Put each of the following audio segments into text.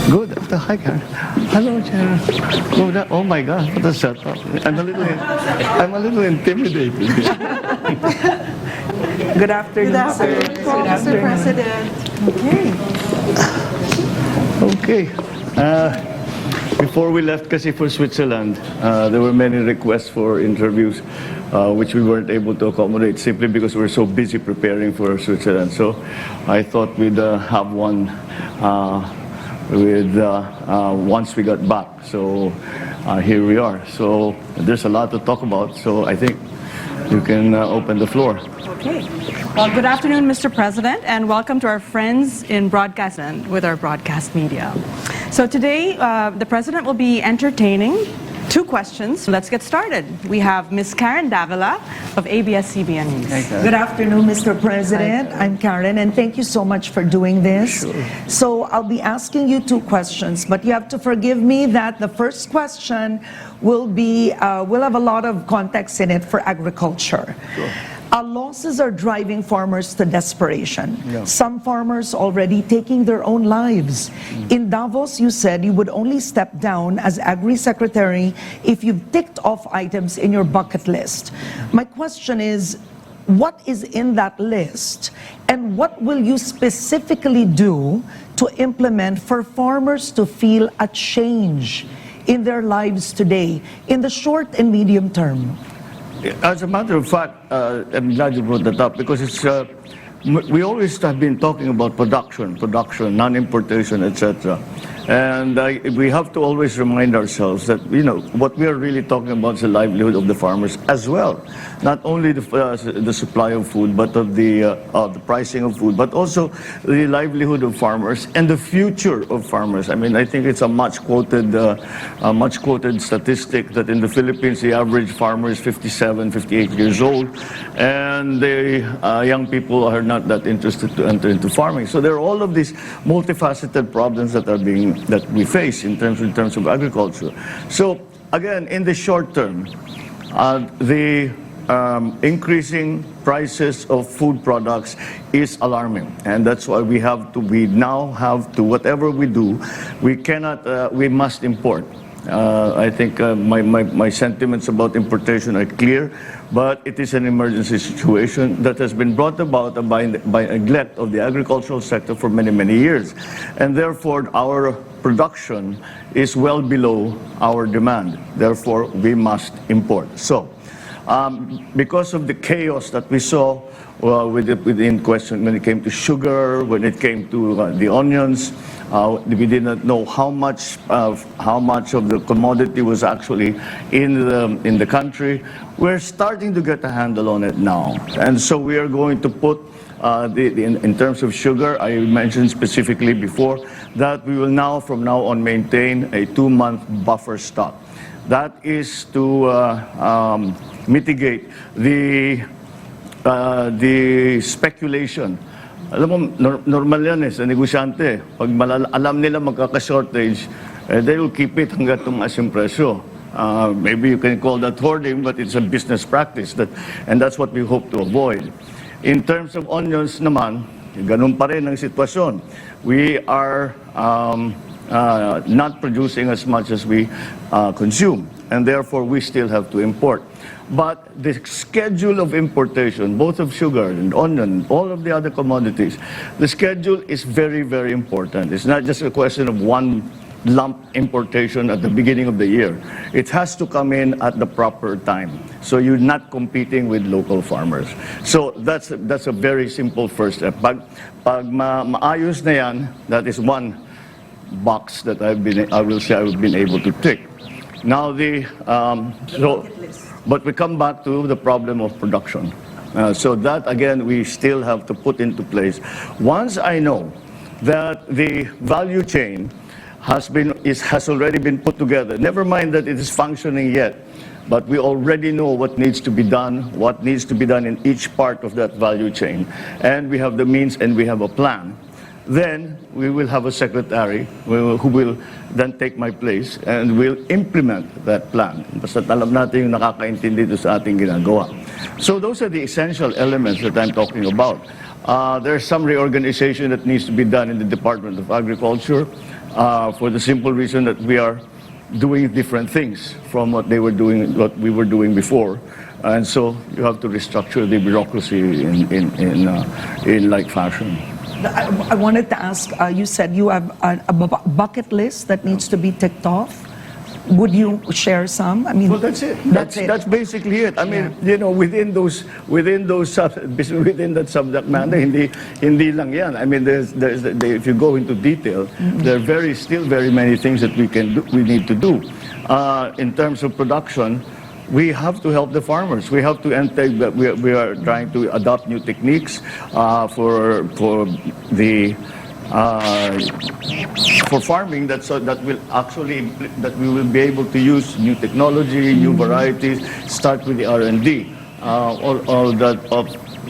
Good. Hi, Karen. Hello, Chair. Good. Oh my God, what a setup. I'm a little intimidated. Good afternoon, sir. Mr. President. Okay. Before we left kasi for Switzerland, there were many requests for interviews, which we weren't able to accommodate simply because we were so busy preparing for Switzerland. So I thought we'd have one once we got back. So here we are. So there's a lot to talk about. So I think you can open the floor. Okay. Well, good afternoon, Mr. President, and welcome to our friends in broadcast and with our broadcast media. So today, the President will be entertaining two questions. Let's get started. We have Ms. Karen Davila of ABS-CBN News. Good afternoon, Mr. President. I'm Karen, and thank you so much for doing this. Sure. So I'll be asking you two questions, but you have to forgive me that the first question will have a lot of context in it for agriculture. Sure. Losses are driving farmers to desperation. Yeah. Some farmers already taking their own lives. In Davos, you said you would only step down as Agri-Secretary if you've ticked off items in your bucket list. My question is, what is in that list? And what will you specifically do to implement for farmers to feel a change in their lives today, in the short and medium term? As a matter of fact, I'm glad you brought that up because it's we always have been talking about production, non-importation, etc. And we have to always remind ourselves that, you know, what we are really talking about is the livelihood of the farmers as well. Not only the supply of food, but of the pricing of food, but also the livelihood of farmers and the future of farmers. I mean, I think it's a much quoted statistic that in the Philippines, the average farmer is 57, 58 years old, and the young people are not that interested to enter into farming. So there are all of these multifaceted problems that we face in terms of agriculture. So again, in the short term, the increasing prices of food products is alarming, and that's why we now have to, whatever we do, we must import. I think my sentiments about importation are clear, but it is an emergency situation that has been brought about by neglect of the agricultural sector for many, many years. And therefore, our production is well below our demand. Therefore, we must import. So, because of the chaos that we saw within question when it came to sugar, when it came to the onions, we did not know how much of the commodity was actually in the country. We're starting to get a handle on it now, and so we are going to put in terms of sugar. I mentioned specifically before that we will from now on maintain a 2-month buffer stock. That is to mitigate the speculation. Alam mo, normal yan sa negosyante. Pag alam nila magkaka-shortage, they will keep it hanggang tumaas yung presyo. Maybe you can call that hoarding, but it's a business practice, and that's what we hope to avoid. In terms of onions naman, ganun pa rin ang sitwasyon. We are not producing as much as we consume, and therefore we still have to import. But the schedule of importation, both of sugar and onion, all of the other commodities, the schedule is very, very important. It's not just a question of one lump importation at the beginning of the year. It has to come in at the proper time. So you're not competing with local farmers. So that's a very simple first step. Pag maayos na yan, that is one box that I will say I've been able to tick. Now but we come back to the problem of production. So that, again, we still have to put into place. Once I know that the value chain has already been put together, never mind that it is functioning yet, but we already know what needs to be done in each part of that value chain, and we have the means and we have a plan. Then we will have a secretary who will then take my place and will implement that plan. Basta alam natin yung nakakaintindi doon sa ating ginagawa. So those are the essential elements that I'm talking about. There's some reorganization that needs to be done in the Department of Agriculture. for the simple reason that we are doing different things from what we were doing before. And so you have to restructure the bureaucracy in like fashion. I wanted to ask, you said you have a bucket list that needs to be ticked off. Would you share some? I mean, well, that's it. That's it. That's basically it. I mean, you know, within that subject matter, hindi lang yan. I mean, if you go into detail, there are still very many things that we need to do. In terms of production, we have to help the farmers. We have to we are trying to adopt new techniques for farming that we will be able to use new technology, new varieties, start with the R&D, all that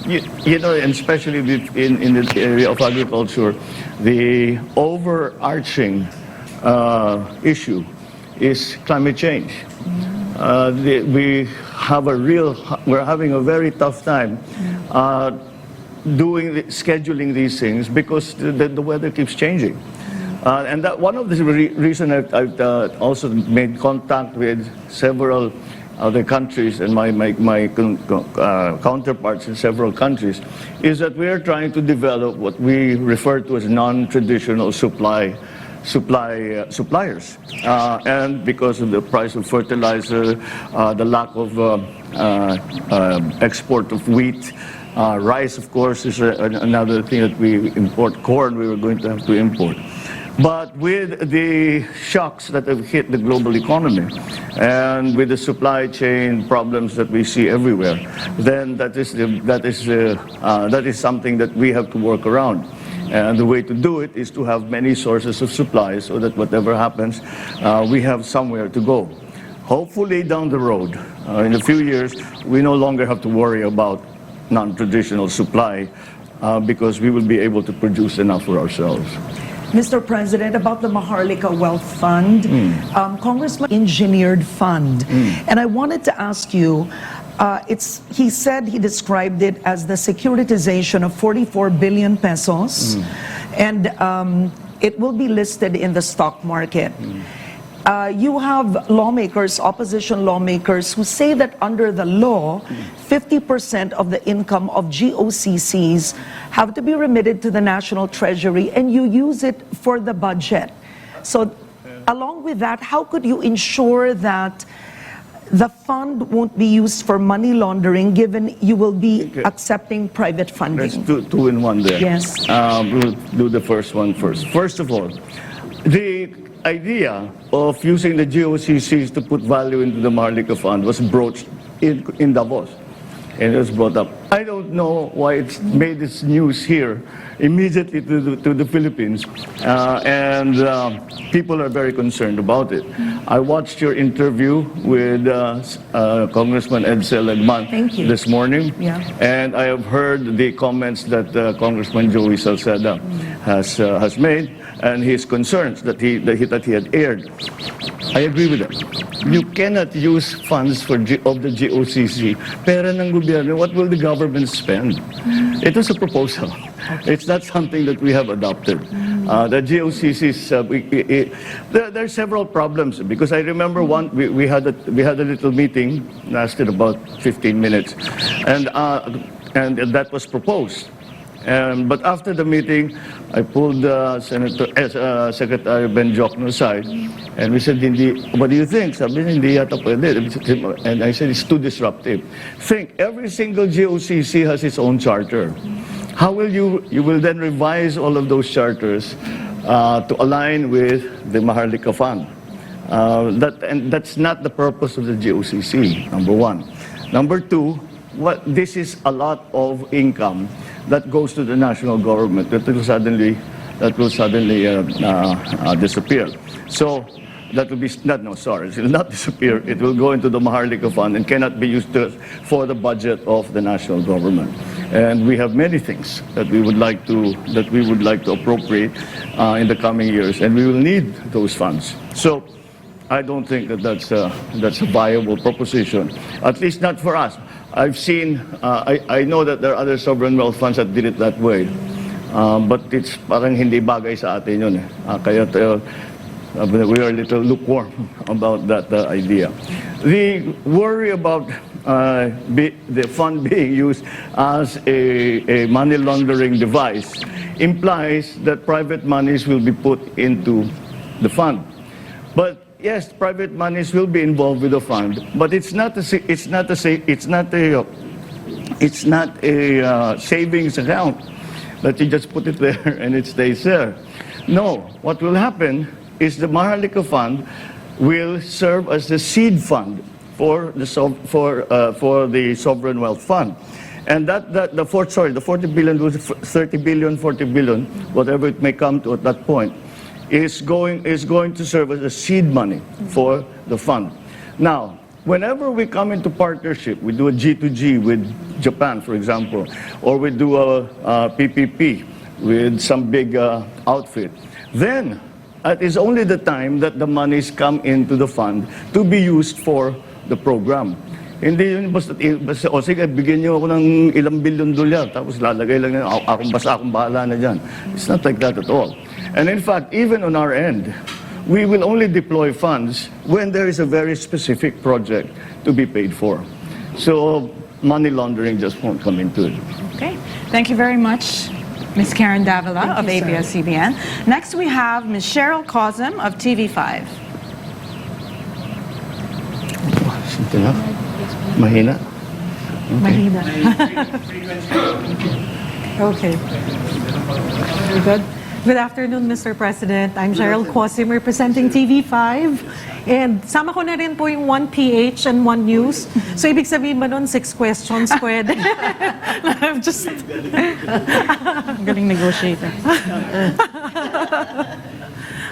you know, and especially in the area of agriculture, the overarching issue is climate change. We're having a very tough time scheduling these things because the weather keeps changing. And that one of the reasons I've also made contact with several other countries and my counterparts in several countries is that we are trying to develop what we refer to as non-traditional suppliers. And because of the price of fertilizer, the lack of export of wheat, rice, of course, is another thing that we import. Corn, we were going to have to import. But with the shocks that have hit the global economy and with the supply chain problems that we see everywhere, then that is something that we have to work around. And the way to do it is to have many sources of supply so that whatever happens, we have somewhere to go. Hopefully down the road, in a few years, we no longer have to worry about non-traditional supply because we will be able to produce enough for ourselves. Mr. President, about the Maharlika Wealth Fund, Congressman engineered fund. And I wanted to ask you, he described it as the securitization of 44 billion pesos, and it will be listed in the stock market. You have lawmakers, opposition lawmakers, who say that under the law, 50% of the income of GOCCs have to be remitted to the National Treasury, and you use it for the budget. So, along with that, how could you ensure that the fund won't be used for money laundering, given you will be accepting private funding? Let's do two in one there. Yes. We'll do the first one first. First of all, the idea of using the GOCCs to put value into the Maharlika Fund was broached in Davos, and it was brought up. I don't know why it's made its news here immediately to the Philippines, and people are very concerned about it. I watched your interview with Congressman Edsel Legman this morning, and I have heard the comments that Congressman Joey Salceda has made, and his concerns that he had aired. I agree with that. You cannot use funds of the GOCC. Pera ng gobyerno, what will the government spend? It was a proposal. It's not something that we have adopted. The GOCCs, there are several problems because I remember we had a little meeting, lasted about 15 minutes, and that was proposed. But after the meeting, I pulled Secretary Ben Jokno aside, and we said, what do you think? Sabi niya, hindi yata pwede. And I said, it's too disruptive. Think, every single GOCC has its own charter. How will you will then revise all of those charters to align with the Maharlika Fund? And that's not the purpose of the GOCC, number one. Number two, this is a lot of income that goes to the national government that will suddenly disappear. So that will be it will not disappear. It will go into the Maharlika Fund and cannot be used for the budget of the national government. And we have many things that we would like to appropriate in the coming years, and we will need those funds. So I don't think that's a viable proposition, at least not for us. I've seen, I know that there are other sovereign wealth funds that did it that way. But it's parang hindi bagay sa atin yun. Kaya we are a little lukewarm about that idea. The worry about the fund being used as a money laundering device implies that private monies will be put into the fund. But yes, private monies will be involved with the fund, but it's not a savings account that you just put it there and it stays there. No, what will happen is the Maharlika Fund will serve as the seed fund for the sovereign wealth fund, and the 40 billion, 30 billion, 40 billion, whatever it may come to at that point, is going to serve as a seed money for the fund. Now, whenever we come into partnership, we do a G2G with Japan, for example, or we do a PPP with some big outfit, then it is only the time that the monies come into the fund to be used for the program. Hindi yun basta o sige, bigyan niyo ako ng ilang bilyon dolyar, tapos lalagay lang yan, akong bahala na dyan. It's not like that at all. And in fact, even on our end, we will only deploy funds when there is a very specific project to be paid for. So money laundering just won't come into it. Okay, thank you very much, Ms. Karen Davila of ABS-CBN. Next, we have Ms. Cheryl Cosm of TV5. Simple enough. Mahina. Mahina. Okay. Very good. Good afternoon, Mr. President. I'm Cheryl Cosm representing TV5. And sama ko na rin po yung 1PH and 1 News. So ibig sabihin ba nun 6 questions pwede? I'm just... Galing negotiator.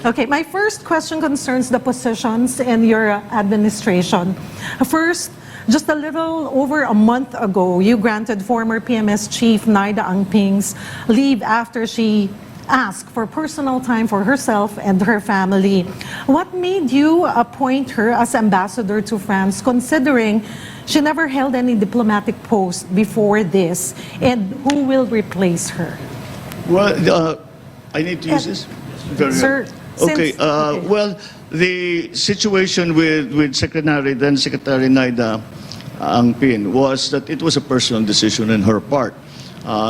Okay, my first question concerns the positions in your administration. First, just a little over a month ago, you granted former PMS Chief Naida Angping's leave after she asked for personal time for herself and her family. What made you appoint her as ambassador to France, considering she never held any diplomatic post before this? And who will replace her? Well, I need to use this? Very Sir, okay, okay. well, the situation with then Secretary Naida Angpin was that it was a personal decision on her part.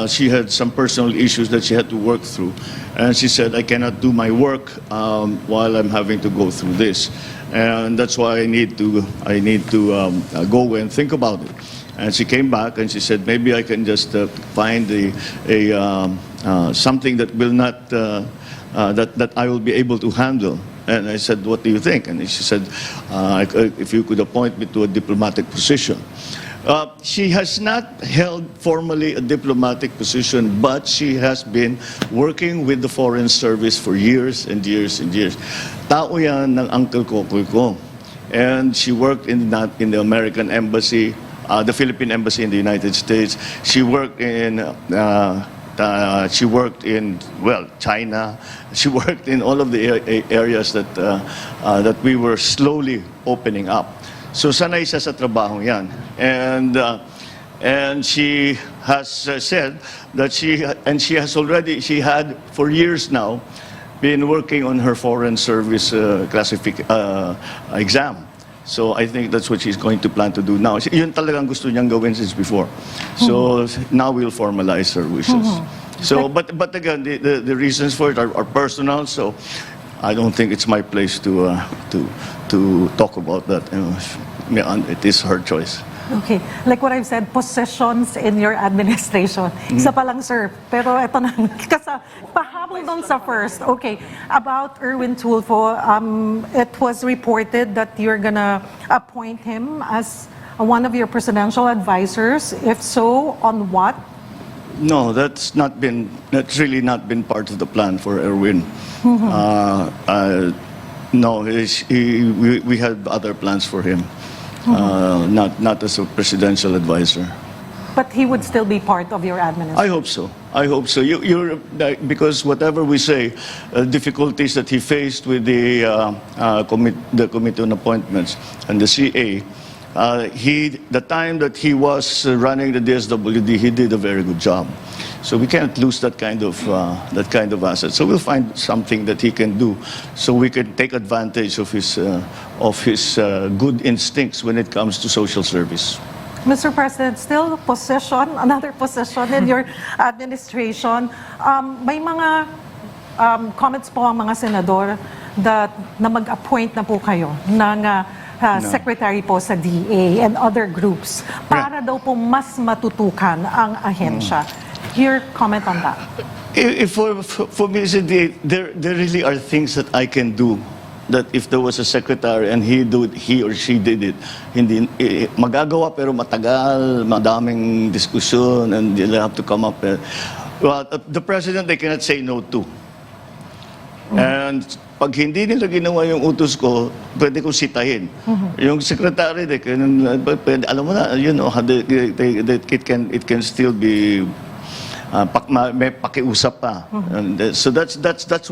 She had some personal issues that she had to work through, and she said, I cannot do my work while I'm having to go through this, and that's why I need to go and think about it. And she came back and she said, maybe I can just find something that will not that I will be able to handle. And I said, what do you think? And she said, if you could appoint me to a diplomatic position. She has not held formally a diplomatic position, but she has been working with the Foreign Service for years and years and years. Tao yan ng Uncle Kokoy ko. And she worked in the American Embassy, the Philippine Embassy in the United States. She worked in China. She worked in all of the areas that we were slowly opening up. So sanay siya sa trabaho yan. And she has said that she had for years now been working on her Foreign Service exam. So I think that's what she's going to plan to do now. Yun talagang gusto niyang gawin since before. So now we'll formalize her wishes. So, but again, the reasons for it are personal. So I don't think it's my place to talk about that. It is her choice. Okay. Like what I've said, possessions in your administration. Isa pa lang, sir. Pero ito na, pahabol doon sa first. Okay. About Erwin Tulfo, it was reported that you're gonna appoint him as one of your presidential advisors. If so, on what? No, that's really not been part of the plan for Erwin. No, we had other plans for him. Not as a presidential advisor. But he would still be part of your administration? I hope so. I hope so. Because whatever we say, difficulties that he faced with the Committee on Appointments and the CA, the time that he was running the DSWD, he did a very good job. So we can't lose that kind of asset. So we'll find something that he can do, so we can take advantage of his good instincts when it comes to social service. Mr. President, still another position in your administration. May mga comments po ang mga senador na mag-appoint na po kayo ng secretary po sa DA and other groups para daw po mas matutukan ang ahensya. Your comment on that? For me, there really are things that I can do that if there was a secretary and he or she did it, hindi magagawa pero matagal, madaming diskusyon, and they'll have to come up. Well, the president, they cannot say no to. And pag hindi nila ginawa yung utos ko, pwede kong sitahin. Yung secretary, alam mo na, you know, it can still be may pakiusap pa. And so that's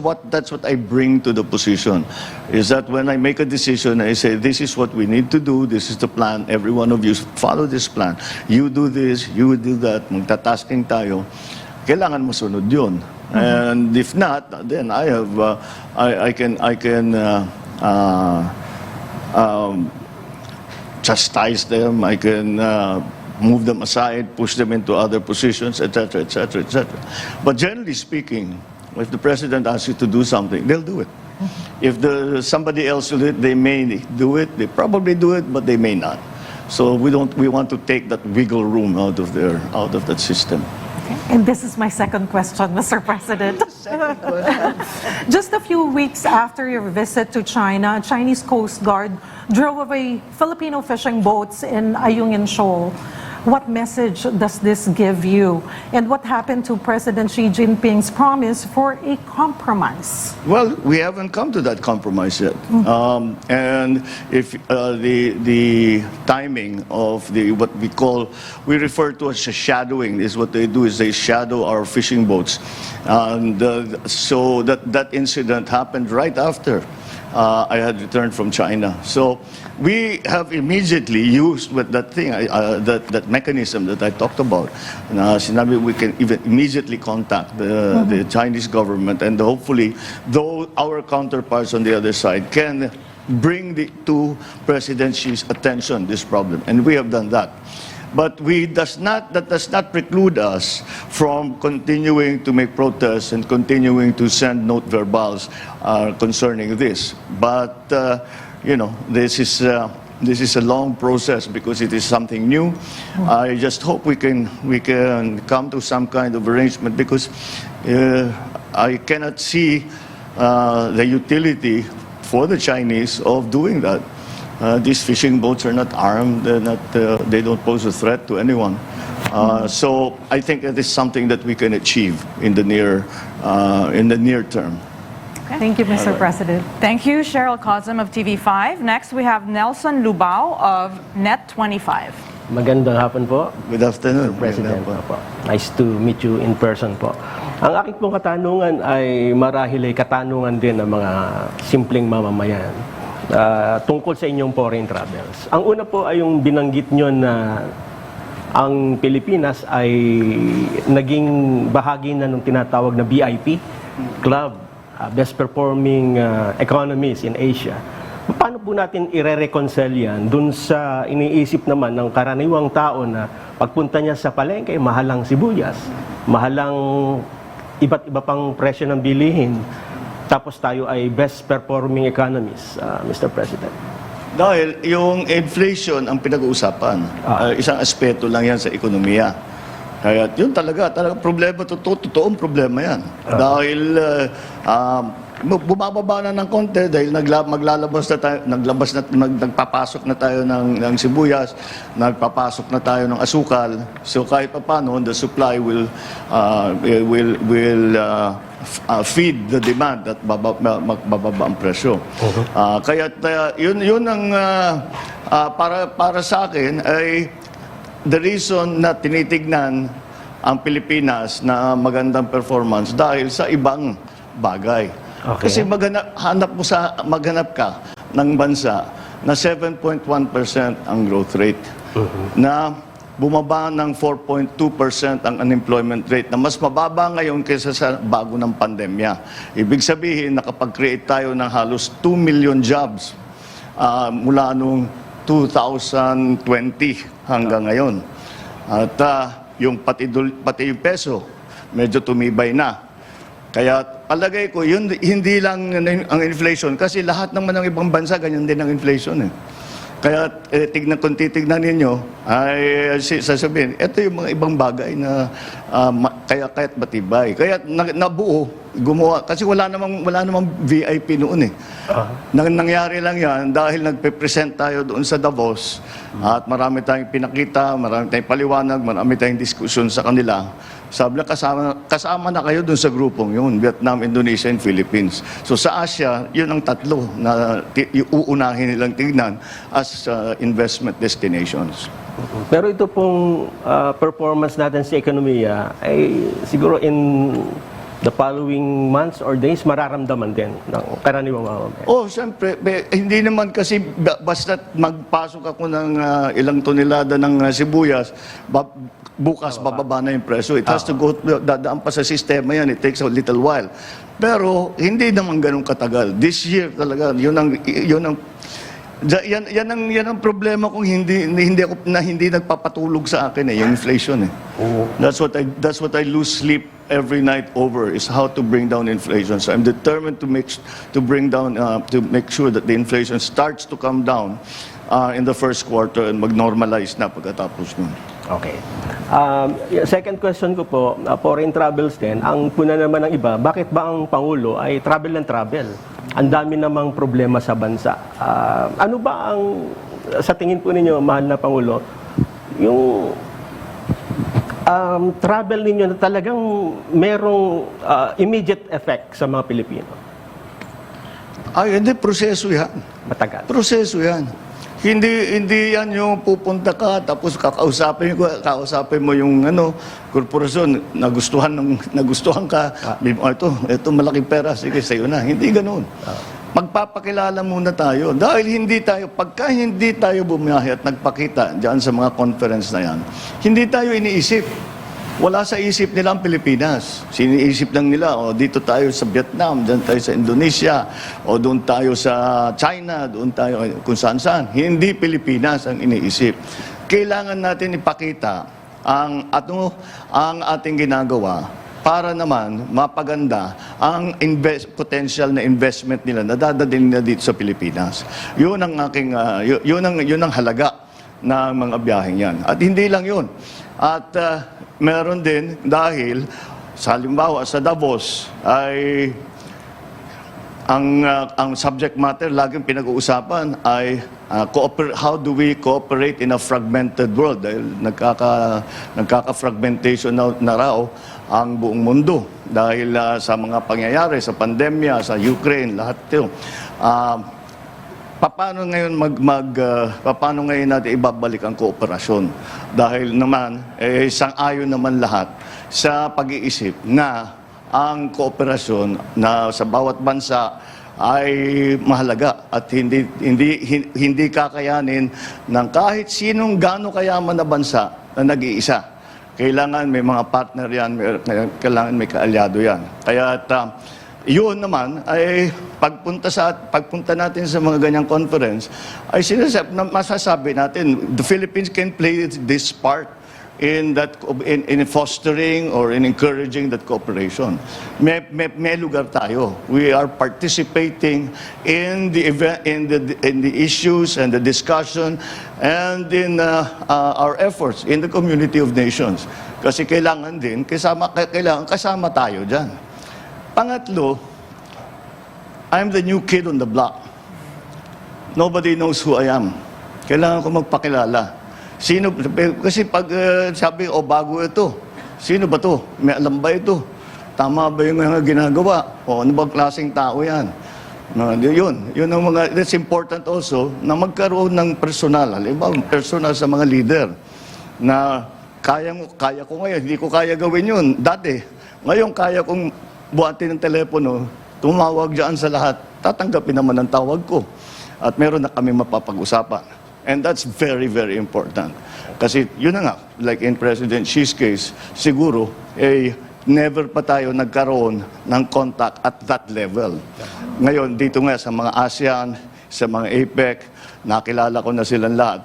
what I bring to the position, is that when I make a decision, I say, this is what we need to do, this is the plan, every one of you follow this plan, you do this, you do that, magtatasking tayo, kailangan mo sunod yun. And if not, then I can chastise them, I can move them aside, push them into other positions, etc., etc., etc. But generally speaking, if the president asks you to do something, they'll do it. If somebody else will do it, they may do it, they probably do it, but they may not. So we want to take that wiggle room out of that system. And this is my second question, Mr. President. Just a few weeks after your visit to China, Chinese Coast Guard drove away Filipino fishing boats in Ayungin shoal. What message does this give you? And what happened to President Xi Jinping's promise for a compromise? Well, we haven't come to that compromise yet. And if the timing of what we refer to as shadowing, is what they do, is they shadow our fishing boats. And so that incident happened right after I had returned from China. So we have immediately used with that thing, that mechanism that I talked about. Sinabi, we can even immediately contact the Chinese government, and hopefully, though our counterparts on the other side can bring to President Xi's attention this problem, and we have done that. But that does not preclude us from continuing to make protests and continuing to send note verbals concerning this. But you know, this is a long process because it is something new. I just hope we can come to some kind of arrangement, because I cannot see the utility for the Chinese of doing that. These fishing boats are not armed, they don't pose a threat to anyone. So I think it is something that we can achieve in the near term. Okay. Thank you, Mr. President. Thank you, Cheryl Cosm of TV5. Next, we have Nelson Lubao of Net25. Magandang hapon po. Good afternoon, President. Nice to meet you in person po. Ang aking pong katanungan ay marahil ay katanungan din ng mga simpleng mamamayan. Tungkol sa inyong foreign travels. Ang una po ay yung binanggit nyo na ang Pilipinas ay naging bahagi na ng tinatawag na BIP Club, Best Performing Economies in Asia. Paano po natin ire-reconcile yan dun sa iniisip naman ng karaniwang tao na pagpunta niya sa palengke, mahalang sibuyas, mahalang iba't iba pang presyo ng bilihin, tapos tayo ay best performing economies, Mr. President? Dahil yung inflation ang pinag-uusapan, isang aspeto lang yan sa ekonomiya. Kaya yun talaga problema, totoong problema yan. Dahil bumababa na ng konti dahil nagpapasok na tayo ng sibuyas, nagpapasok na tayo ng asukal. So kahit paano, the supply will feed the demand at bababa ang presyo. Kaya yun ang para sa akin ay the reason na tinitignan ang Pilipinas na magandang performance dahil sa ibang bagay. Okay. Kasi maghanap ka ng bansa na 7.1% ang growth rate, na bumaba ng 4.2% ang unemployment rate na mas mababa ngayon kaysa sa bago ng pandemya. Ibig sabihin, nakapag-create tayo ng halos 2 million jobs mula noong 2020 hanggang ngayon. At yung pati yung peso, medyo tumibay na. Kaya palagay ko, yun, hindi lang ang inflation, kasi lahat naman ng ibang bansa, ganyan din ang inflation. Kaya kung titignan ninyo, ay sasabihin, ito yung mga ibang bagay na kaya't matibay. Kaya nabuo, gumawa, kasi wala namang VIP noon . Nangyari lang yan dahil nagpe-present tayo doon sa Davos at marami tayong pinakita, marami tayong paliwanag, marami tayong diskusyon sa kanila. Sabi na kasama na kayo doon sa grupong yun, Vietnam, Indonesia, and Philippines. So sa Asia, yun ang tatlo na uunahin nilang tignan as investment destinations. Pero ito pong performance natin sa ekonomiya ay siguro in the following months or days mararamdaman din ng karaniwang mamamayan. Oh, siyempre, hindi naman kasi basta magpasok ako ng ilang tonelada ng sibuyas, bukas bababa na yung presyo. It has to go, dadaan pa sa sistema yan. It takes a little while. Pero hindi naman ganun katagal. This year talaga, yan ang problema kung hindi nagpapatulog sa akin yung inflation . That's what I lose sleep every night over, is how to bring down inflation. So I'm determined to make sure that the inflation starts to come down in the first quarter and mag-normalize na pagkatapos nun. Okay. Second question ko po, foreign travels din. Ang puna naman ng iba, bakit ba ang Pangulo ay travel and travel? Ang dami namang problema sa bansa. Ano ba ang, sa tingin po ninyo, mahal na Pangulo, yung travel ninyo na talagang merong immediate effect sa mga Pilipino? Ay, hindi. Proseso yan. Matagal. Proseso yan. Hindi yan yung pupunta ka tapos kakausapin mo yung korporasyon, nagustuhan ka, ito malaking pera, sige sa'yo na. Hindi ganoon. Magpapakilala muna tayo dahil pagka hindi tayo bumiyahe at nagpakita diyan sa mga conference na yan, hindi tayo iniisip. Wala sa isip nila ang Pilipinas. Siniisip lang nila, dito tayo sa Vietnam, dyan tayo sa Indonesia, o doon tayo sa China, doon tayo kung saan-saan. Hindi Pilipinas ang iniisip. Kailangan natin ipakita ang ating ginagawa para naman mapaganda ang potential na investment nila na dadalhin nila dito sa Pilipinas. Yun ang halaga ng mga biyaheng yan. At hindi lang yun. At meron din dahil halimbawa sa Davos ay ang subject matter laging pinag-uusapan ay how do we cooperate in a fragmented world, dahil nagkaka-fragmentation na raw ang buong mundo dahil sa mga pangyayari sa pandemya, sa Ukraine, lahat 'ito. Paano ngayon natin ibabalik ang kooperasyon? Dahil naman, sang-ayon naman lahat sa pag-iisip na ang kooperasyon na sa bawat bansa ay mahalaga at hindi kakayanin ng kahit sinong gaano kayaman na bansa na nag-iisa. Kailangan may mga partner yan, kailangan may kaalyado yan. Kaya yun naman ay pagpunta natin sa mga ganyang conference ay masasabi natin the Philippines can play this part in fostering or in encouraging that cooperation. May lugar tayo. We are participating in the event, in the issues and the discussion and in our efforts in the community of nations. Kasi kailangan kasama tayo diyan. Pangatlo, I'm the new kid on the block. Nobody knows who I am. Kailangan ko magpakilala. Kasi pag sabi, bago ito. Sino ba to? May alam ba ito? Tama ba yung ginagawa? Ano bang klaseng tao yan? Yun ang that's important also, na magkaroon ng personal. Halimbawa, personal sa mga leader. Na kaya ko ngayon, hindi ko kaya gawin yun. Dati, ngayon kaya kong buhatin ng telepono, tumawag dyan sa lahat, tatanggapin naman ang tawag ko. At meron na kami mapapag-usapan. And that's very, very important. Kasi yun na nga, like in President Xi's case, siguro, never pa tayo nagkaroon ng contact at that level. Ngayon, dito nga sa mga ASEAN, sa mga APEC, nakilala ko na silang lahat.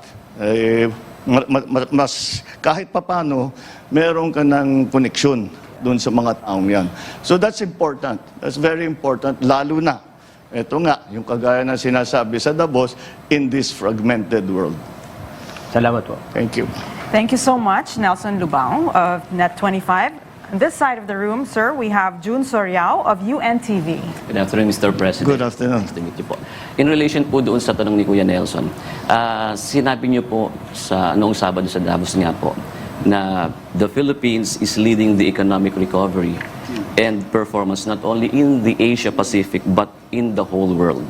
Kahit papano, meron ka ng koneksyon doon sa mga taong yan. So that's important. That's very important, lalo na. Ito nga, yung kagaya na sinasabi sa Davos, in this fragmented world. Salamat po. Thank you. Thank you so much, Nelson Lubao of Net25. On this side of the room, sir, we have June Soriao of UNTV. Good afternoon, Mr. President. Good afternoon. Nice to meet you po. In relation po doon sa tanong ni Kuya Nelson, sinabi niyo po sa noong Sabado sa Davos nga po na the Philippines is leading the economic recovery and performance not only in the Asia-Pacific but in the whole world.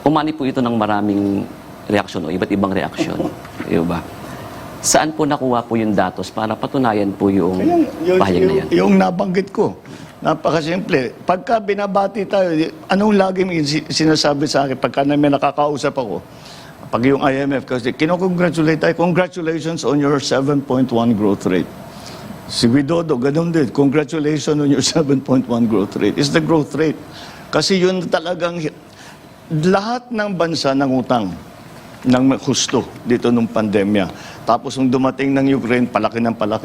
Umani po ito ng maraming reaksyon o iba't ibang reaksyon. Diba? Saan po nakuha po yung datos para patunayan po yung pahayag na yan? Yung nabanggit ko, napakasimple. Pagka binabati tayo, anong lagi sinasabi sa akin pagka may nakakausap ako? Pag yung IMF, kasi kinocongratulate tayo, congratulations on your 7.1 growth rate. Si Widodo, ganun din, congratulations on your 7.1 growth rate. It's the growth rate. Kasi yun talagang, lahat ng bansa ng utang, ng husto dito nung pandemya. Tapos nung dumating ng Ukraine, palaki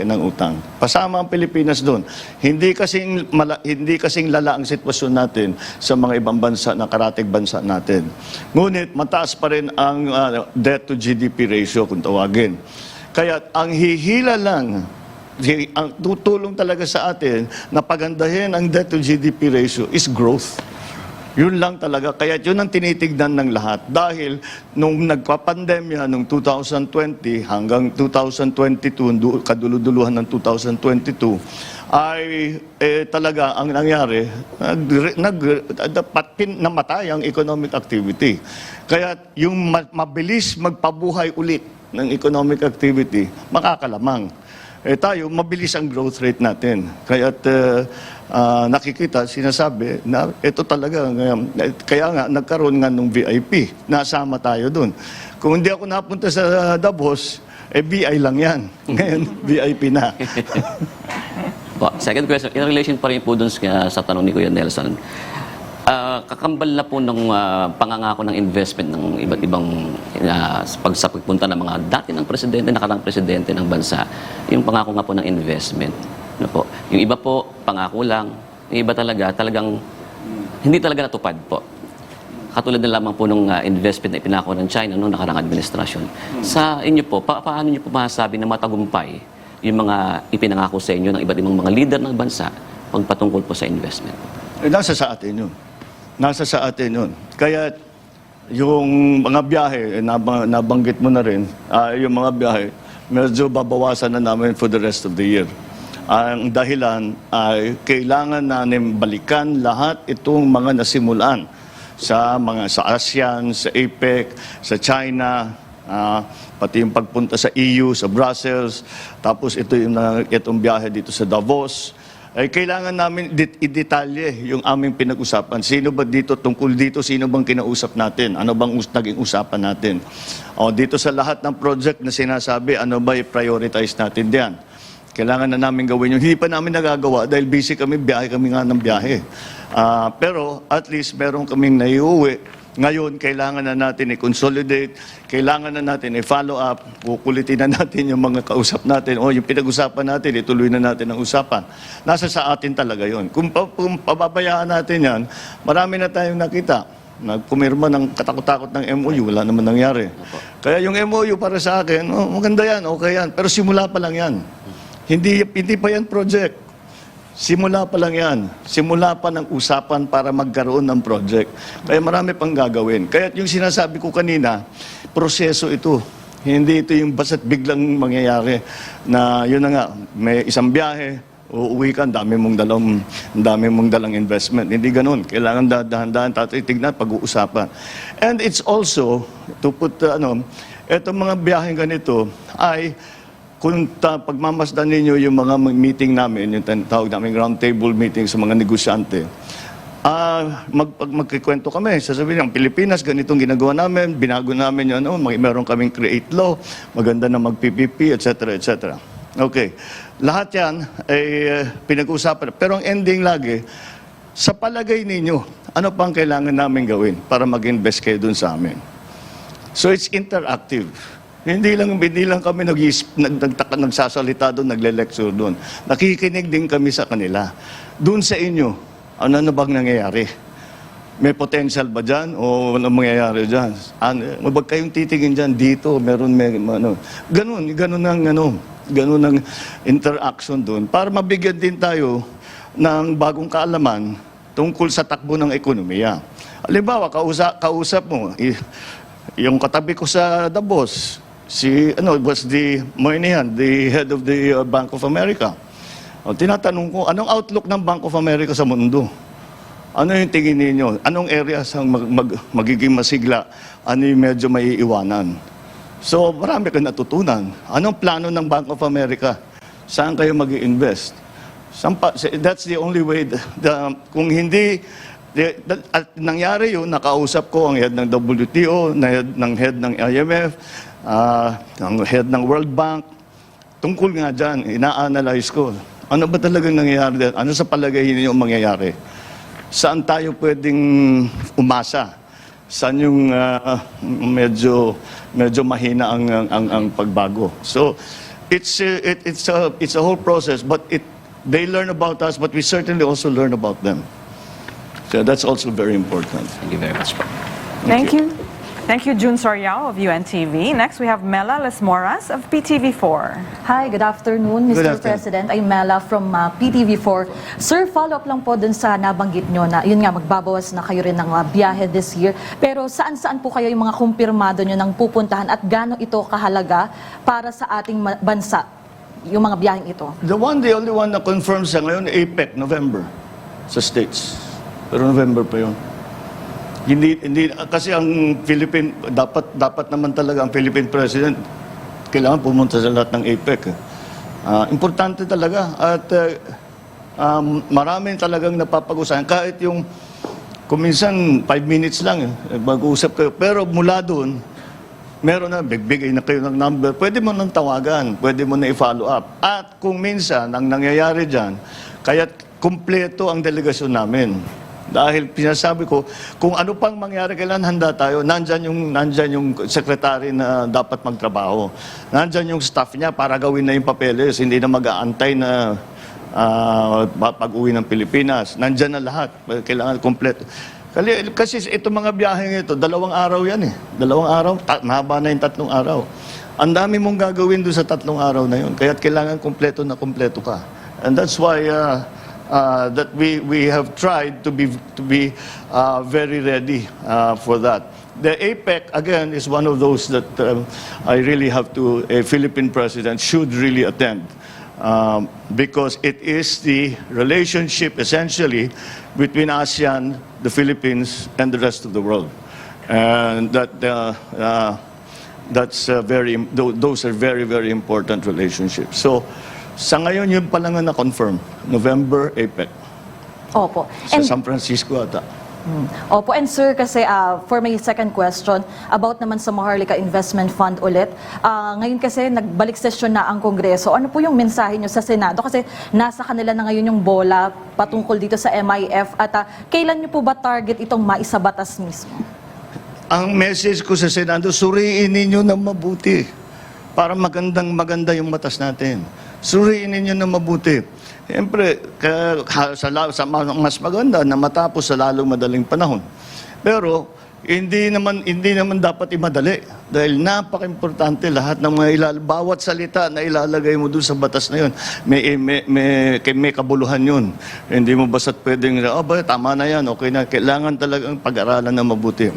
ng utang. Pasama ang Pilipinas doon. Hindi kasing lala ang sitwasyon natin sa mga ibang bansa, na karatig bansa natin. Ngunit mataas pa rin ang debt to GDP ratio kung tawagin. Kaya ang hihila lang, ang tutulong talaga sa atin na pagandahin ang debt to GDP ratio is growth. Yun lang talaga. Kaya yun ang tinitignan ng lahat. Dahil nung nagpa-pandemya noong 2020 hanggang 2022, kaduluduluhan ng 2022, ay talaga ang nangyari, namatay ang economic activity. Kaya yung mabilis magpabuhay ulit ng economic activity, makakalamang. Tayo, mabilis ang growth rate natin. Kaya't nakikita, sinasabi na ito talaga, kaya nga nagkaroon nga ng VIP. Nasama tayo dun. Kung hindi ako napunta sa Davos, BI lang yan. Ngayon, VIP na. Second question, in relation pa rin po dun sa tanong ni Kuya Nelson, kakambal na po ng pangangako ng investment ng iba't ibang pagsapagpunta ng mga dati ng presidente, nakarang presidente ng bansa, yung pangako nga po ng investment. Ano po? Yung iba po, pangako lang. Yung iba talagang hindi talaga natupad po. Katulad na lamang po ng investment na ipinako ng China noong nakarang administrasyon. Sa inyo po, paano niyo po masasabi na matagumpay yung mga ipinangako sa inyo ng iba't ibang mga leader ng bansa pagpatungkol po sa investment? Nasa sa atin yun. Nasa sa atin yun. Kaya yung mga biyahe, nabanggit mo na rin, yung mga biyahe, medyo babawasan na namin for the rest of the year. Ang dahilan ay kailangan namin balikan lahat itong mga nasimulan sa ASEAN, sa APEC, sa China, pati yung pagpunta sa EU, sa Brussels, tapos itong biyahe dito sa Davos. Ay kailangan namin i-detalye yung aming pinag-usapan. Sino ba dito, tungkol dito, sino bang kinausap natin? Ano bang naging usapan natin? Dito sa lahat ng project na sinasabi, ano ba i-prioritize natin diyan? Kailangan na namin gawin yun. Hindi pa namin nagagawa dahil busy kami nga ng biyahe. Pero at least meron kaming naiuwi. Ngayon, kailangan na natin i-consolidate, kailangan na natin i-follow up, kukulitin na natin yung mga kausap natin, yung pinag-usapan natin, ituloy na natin ang usapan. Nasa sa atin talaga yun. Kung pababayaan natin yan, marami na tayong nakita. Nagpumirma ng katakot-takot ng MOU, wala naman nangyari. Kaya yung MOU para sa akin, maganda yan, okay yan, pero simula pa lang yan. Hindi pa yan project. Simula pa lang yan. Simula pa ng usapan para magkaroon ng project. Kaya marami pang gagawin. Kaya yung sinasabi ko kanina, proseso ito. Hindi ito yung basta't biglang mangyayari na yun na nga, may isang biyahe, uuwi ka, dami mong dalang investment. Hindi ganun. Kailangan dahan-dahan titignan, pag-uusapan. And it's also, to put, etong mga biyaheng ganito ay kung pagmamasdan ninyo yung mga meeting namin, yung tawag namin round table meeting sa mga negosyante, magkikwento kami, sasabihin ng Pilipinas, ganitong ginagawa namin, binago namin yun, meron kaming create law, maganda na mag-PPP, etc., etc. Okay. Lahat yan ay pinag-uusapan. Pero ang ending lagi, sa palagay ninyo, ano pang kailangan namin gawin para mag-invest kayo dun sa amin? So it's interactive. Hindi lang kami nagsasalita doon, nagle-lecture doon. Nakikinig din kami sa kanila. Doon sa inyo, ano na bang nangyayari? May potential ba dyan? O ano mangyayari dyan? Huwag kayong titingin dyan, dito, meron, ano. Ganun ang interaction doon. Para mabigyan din tayo ng bagong kaalaman tungkol sa takbo ng ekonomiya. Halimbawa, kausap mo, yung katabi ko sa Davos, was the Bayanihan, the head of the Bank of America. Tinatanong ko, anong outlook ng Bank of America sa mundo? Ano yung tingin ninyo? Anong areas ang magiging masigla? Ano yung medyo maiiwanan? So, marami kang natutunan. Anong plano ng Bank of America? Saan kayo mag-i-invest? That's the only way. Kung hindi, at nangyari yun, nakausap ko ang head ng WTO, head ng IMF, ang head ng World Bank. Tungkol nga dyan, ina-analyze ko. Ano ba talagang nangyayari din? Ano sa palagay ninyo mangyayari? Saan tayo pwedeng umasa? Saan yung medyo mahina ang pagbago? So it's a whole process, but they learn about us, but we certainly also learn about them. So that's also very important. Thank you very much po. Thank you. Thank you, June Soriao of UNTV. Next, we have Mela Lesmoras of PTV4. Hi, good afternoon, Mr. Good afternoon. President. I'm Mela from PTV4. Sir, follow-up lang po dun sa nabanggit nyo na, yun nga, magbabawas na kayo rin ng biyahe this year. Pero saan-saan po kayo yung mga kumpirmado nyo ng pupuntahan at gaano ito kahalaga para sa ating bansa, yung mga biyaheng ito? The only one na confirmed sa ngayon, APEC, November, sa States. Pero November pa yun. Hindi, kasi ang dapat naman talaga ang Philippine President, kailangan pumunta sa lahat ng APEC. Importante talaga at maraming talagang napapag-usapan. Kahit yung, kuminsan 5 minutes lang, mag-uusap kayo. Pero mula doon, meron na, bigay na kayo ng number, pwede mo nang tawagan, pwede mo na i-follow up. At kung minsan, ang nangyayari dyan, kaya kumpleto ang delegasyon namin. Dahil pinasabi ko, kung ano pang mangyari, kailan handa tayo, nandyan yung sekretary na dapat magtrabaho. Nandyan yung staff niya para gawin na yung papeles, hindi na mag-aantay na pag-uwi ng Pilipinas. Nandyan na lahat, kailangan kompleto. Kasi itong mga biyaheng ito, 2 araw yan eh. 2 araw, mahaba na yung 3 araw. Ang dami mong gagawin doon sa 3 araw na yun, kaya't kailangan kompleto na kompleto ka. And that's why that we have tried to be very ready for that. The APEC, again, is one of those that I really have to, a Philippine president should really attend. Because it is the relationship, essentially, between ASEAN, the Philippines, and the rest of the world. And those are very, very important relationships. So, sa ngayon, yun pa lang na confirm November, APEC. Opo. Sa San Francisco ata. Opo, and sir, kasi for my second question, about naman sa Maharlika Investment Fund ulit, ngayon kasi nagbalik sesyon na ang Kongreso. Ano po yung mensahe nyo sa Senado? Kasi nasa kanila na ngayon yung bola patungkol dito sa MIF at kailan nyo po ba target itong maisabatas mismo? Ang message ko sa Senado, suriin ninyo ng mabuti para maganda yung batas natin. Suriin ninyo ng mabuti. Siyempre, sa mas maganda na matapos sa lalong madaling panahon. Pero, hindi naman dapat imadali. Dahil napaka-importante lahat ng mga bawat salita na ilalagay mo doon sa batas na yun, may kabuluhan yun. Hindi mo basta't pwedeng, tama na yan, okay na. Kailangan talagang pag-aralan na mabuti.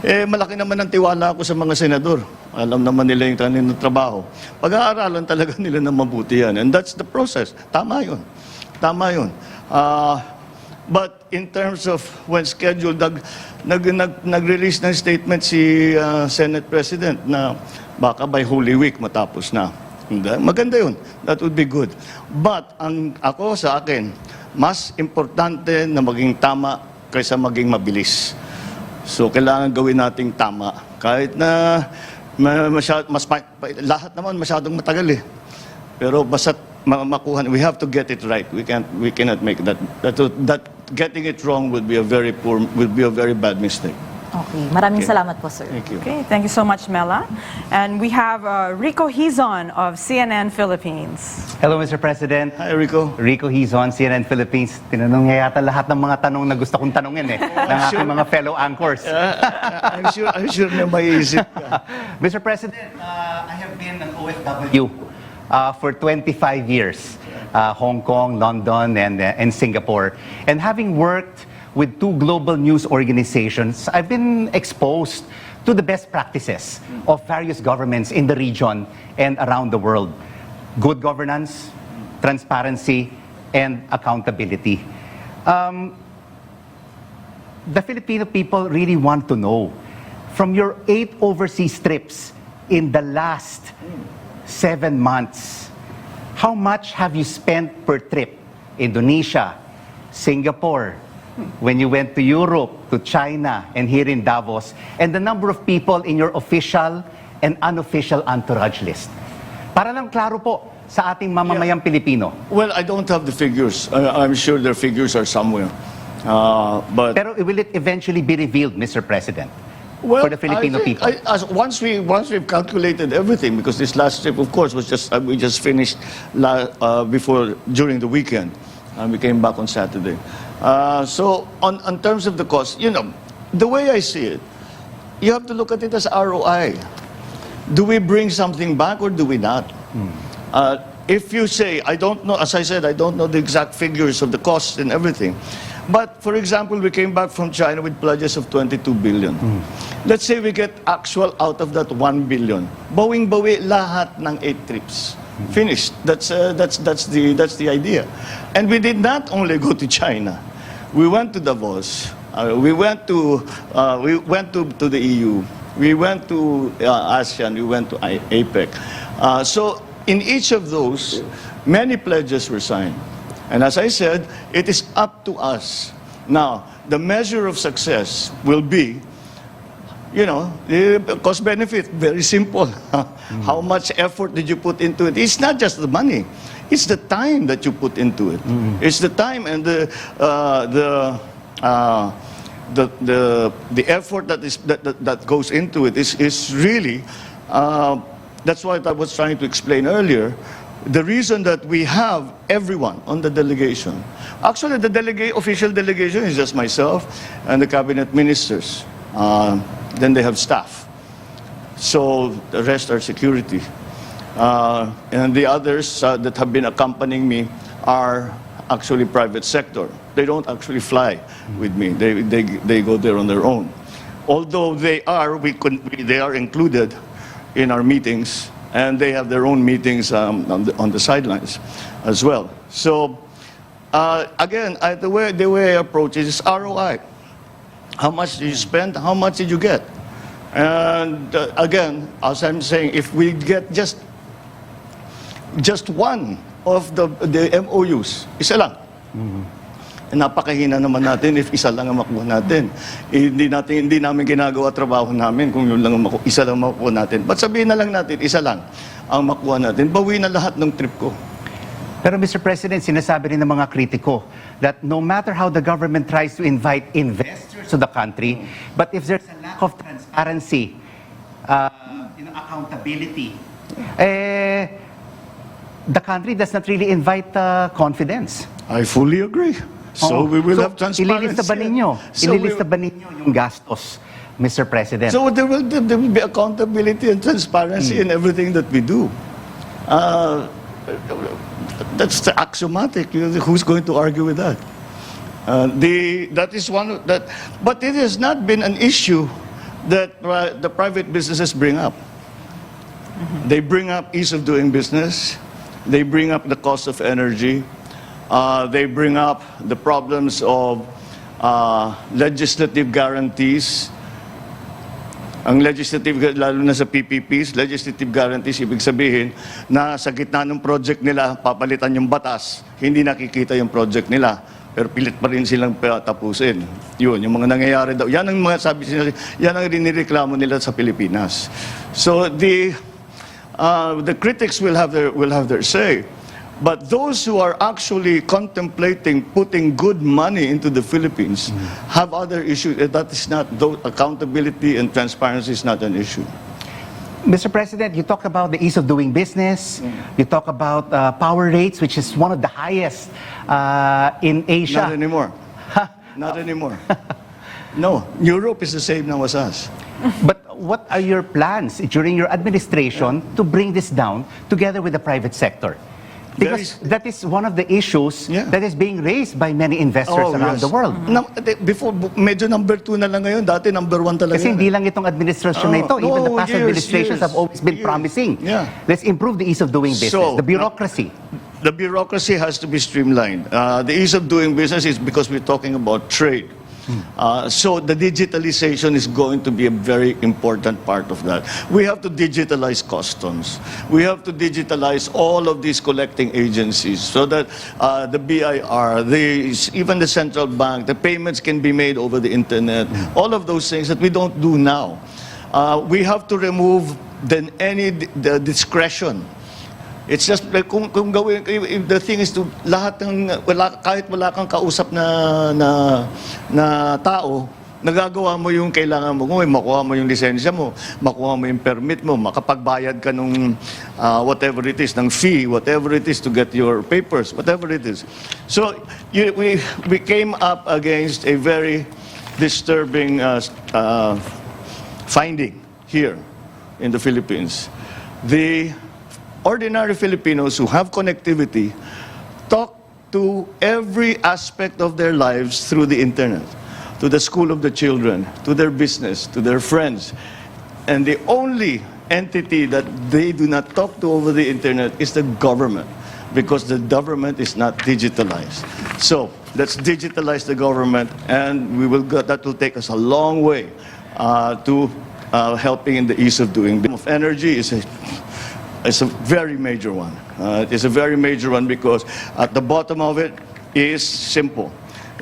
Malaki naman ang tiwala ko sa mga senador. Alam naman nila yung kanilang trabaho. Pag-aaralan talaga nila na mabuti yan. And that's the process. Tama yun. Tama yun. But in terms of when scheduled, nag-release ng statement si Senate President na baka by Holy Week matapos na. Maganda yun. That would be good. But ako sa akin, mas importante na maging tama kaysa maging mabilis. So, kailangan gawin nating tama. Kahit na lahat naman masyadong matagal eh. Pero basta makuha, we have to get it right. We cannot make that getting it wrong would be a very bad mistake. Okay, maraming salamat po, sir. Thank you. Okay, thank you so much, Mela. And we have Rico Hizon of CNN Philippines. Hello, Mr. President. Hi, Rico. Rico Hizon, CNN Philippines. Tinanong niya yata lahat ng mga tanong na gusto kong tanungin ng aking mga fellow anchors. I'm sure na maiisip ka. Mr. President, I have been an OFW for 25 years. Hong Kong, London, and Singapore. And having worked with 2 global news organizations, I've been exposed to the best practices of various governments in the region and around the world. Good governance, transparency, and accountability. The Filipino people really want to know, from your 8 overseas trips in the last 7 months, how much have you spent per trip? Indonesia, Singapore, when you went to Europe, to China, and here in Davos, and the number of people in your official and unofficial entourage list. Para lang klaro po sa ating mamamayang Pilipino. Well, I don't have the figures. I'm sure their figures are somewhere. But Pero will it eventually be revealed, Mr. President, for the Filipino people? Once we've calculated everything, because this last trip, of course, was we just finished during the weekend. We came back on Saturday. So on terms of the cost, the way I see it, you have to look at it as ROI. Do we bring something back or do we not? If you say, I don't know, as I said, I don't know the exact figures of the costs and everything. But, for example, we came back from China with pledges of 22 billion. Let's say we get actual out of that 1 billion. Bawing-bawi lahat ng 8 trips. Finished. That's the idea. And we did not only go to China. We went to Davos. We went to the EU. We went to ASEAN. We went to APEC. So in each of those, many pledges were signed. And as I said, it is up to us. Now, the measure of success will be, the cost benefit, very simple. How much effort did you put into it? It's not just the money. It's the time that you put into it. It's the time and the effort that goes into it is really, that's what I was trying to explain earlier. The reason that we have everyone on the delegation, actually the official delegation is just myself and the cabinet ministers. Then they have staff. So the rest are security. And the others that have been accompanying me are actually private sector. They don't actually fly with me. They go there on their own. Although they are included in our meetings, and they have their own meetings on the sidelines as well. So again, the way I approach it is ROI. How much did you spend? How much did you get? And again, as I'm saying, if we get just one of the MOUs, isa lang. Napakahina naman natin if isa lang ang makuha natin. Hindi namin ginagawa trabaho namin kung yun lang isa lang makuha natin. But sabihin na lang natin, isa lang ang makuha natin. Bawi na lahat ng trip ko. Pero Mr. President, sinasabi rin ng mga kritiko that no matter how the government tries to invite investors to the country, but if there's a lack of transparency, accountability, the country does not really invite confidence. I fully agree. So we will have transparency. Ililista ba ninyo yung gastos, Mr. President? So there will be accountability and transparency in everything that we do. That's the axiomatic. Who's going to argue with that? That is one of that. But it has not been an issue that the private businesses bring up. They bring up ease of doing business. They bring up the cost of energy. They bring up the problems of legislative guarantees. Ang legislative, lalo na sa PPPs, legislative guarantees, ibig sabihin na sa gitna ng project nila, papalitan yung batas, hindi nakikita yung project nila. pero pilit pa rin silang tapusin. Yun, yung mga nangyayari daw. Yan ang mga sabi sila, yan ang rinireklamo nila sa Pilipinas. So the critics will have their say. But those who are actually contemplating putting good money into the Philippines have other issues. That is not, accountability and transparency is not an issue. Mr. President, you talk about the ease of doing business. You talk about power rates, which is one of the highest in Asia. Not anymore. Not anymore. No, Europe is the same now as us. But what are your plans during your administration to bring this down together with the private sector? Because that is one of the issues that is being raised by many investors around the world. Before, medyo number 2 na lang ngayon. Dati number 1 talaga. Kasi hindi lang itong administrasyon na ito. Even the past administrations have always been promising. Let's improve the ease of doing business, the bureaucracy. The bureaucracy has to be streamlined. The ease of doing business is because we're talking about trade. So the digitalization is going to be a very important part of that. We have to digitalize customs. We have to digitalize all of these collecting agencies so that the BIR, even the central bank, the payments can be made over the internet. All of those things that we don't do now. We have to remove the discretion. It's just like kung gawin, if the thing is to lahat ng kahit wala kang kausap na tao, nagagawa mo yung kailangan mo. Kung makuha mo yung lisensya mo, makuha mo yung permit mo, makapagbayad ka nung whatever it is, ng fee, whatever it is to get your papers, whatever it is. So we came up against a very disturbing finding here in the Philippines. The ordinary Filipinos who have connectivity talk to every aspect of their lives through the internet, to the school of the children, to their business, to their friends. And the only entity that they do not talk to over the internet is the government, because the government is not digitalized. So let's digitalize the government, and that will take us a long way to helping in the ease of doing business. Energy is a very major one. It is a very major one because at the bottom of it is simple.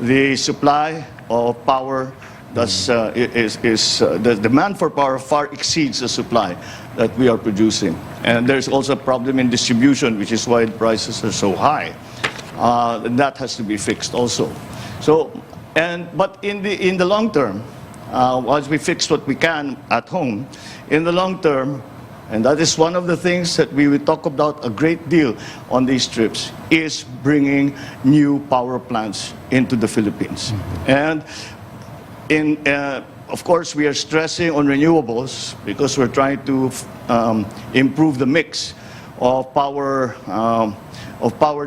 The supply of power, the demand for power far exceeds the supply that we are producing. And there's also a problem in distribution, which is why the prices are so high. And that has to be fixed also. But in the long term, once we fix what we can at home, in the long term, and that is one of the things that we will talk about a great deal on these trips, is bringing new power plants into the Philippines. And of course, we are stressing on renewables because we're trying to improve the mix of power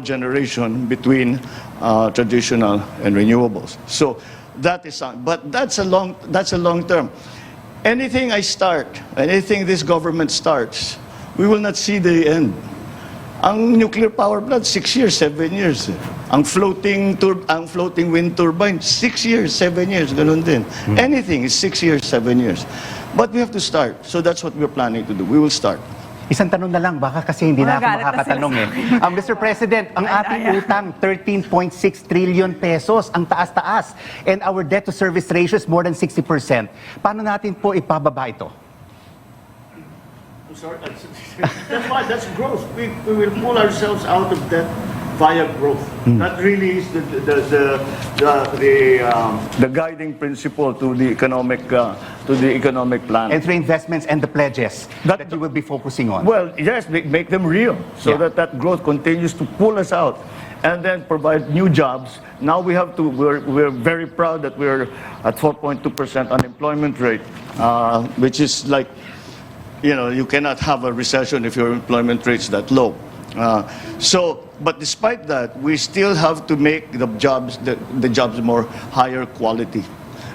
generation between traditional and renewables. So that is, but that's a long term. Anything I start, anything this government starts, we will not see the end. Ang nuclear power plant, 6 years, 7 years. Ang floating wind turbine, 6 years, 7 years, ganun din. Anything is 6 years, 7 years. But we have to start. So that's what we're planning to do. We will start. Isang tanong na lang, baka kasi hindi na ako makakatanong eh. Mr. President, ang ating utang, 13.6 trillion pesos, ang taas-taas. And our debt-to-service ratio is more than 60%. Paano natin po ipababa ito? I'm sorry, that's growth. We will pull ourselves out of debt via growth. That really is the guiding principle to the economic plan. And through investments and the pledges that you will be focusing on. Well, yes, make them real so that growth continues to pull us out and then provide new jobs. Now we're very proud that we're at 4.2% unemployment rate, which is like, you cannot have a recession if your employment rate's that low. But despite that, we still have to make the jobs more higher quality.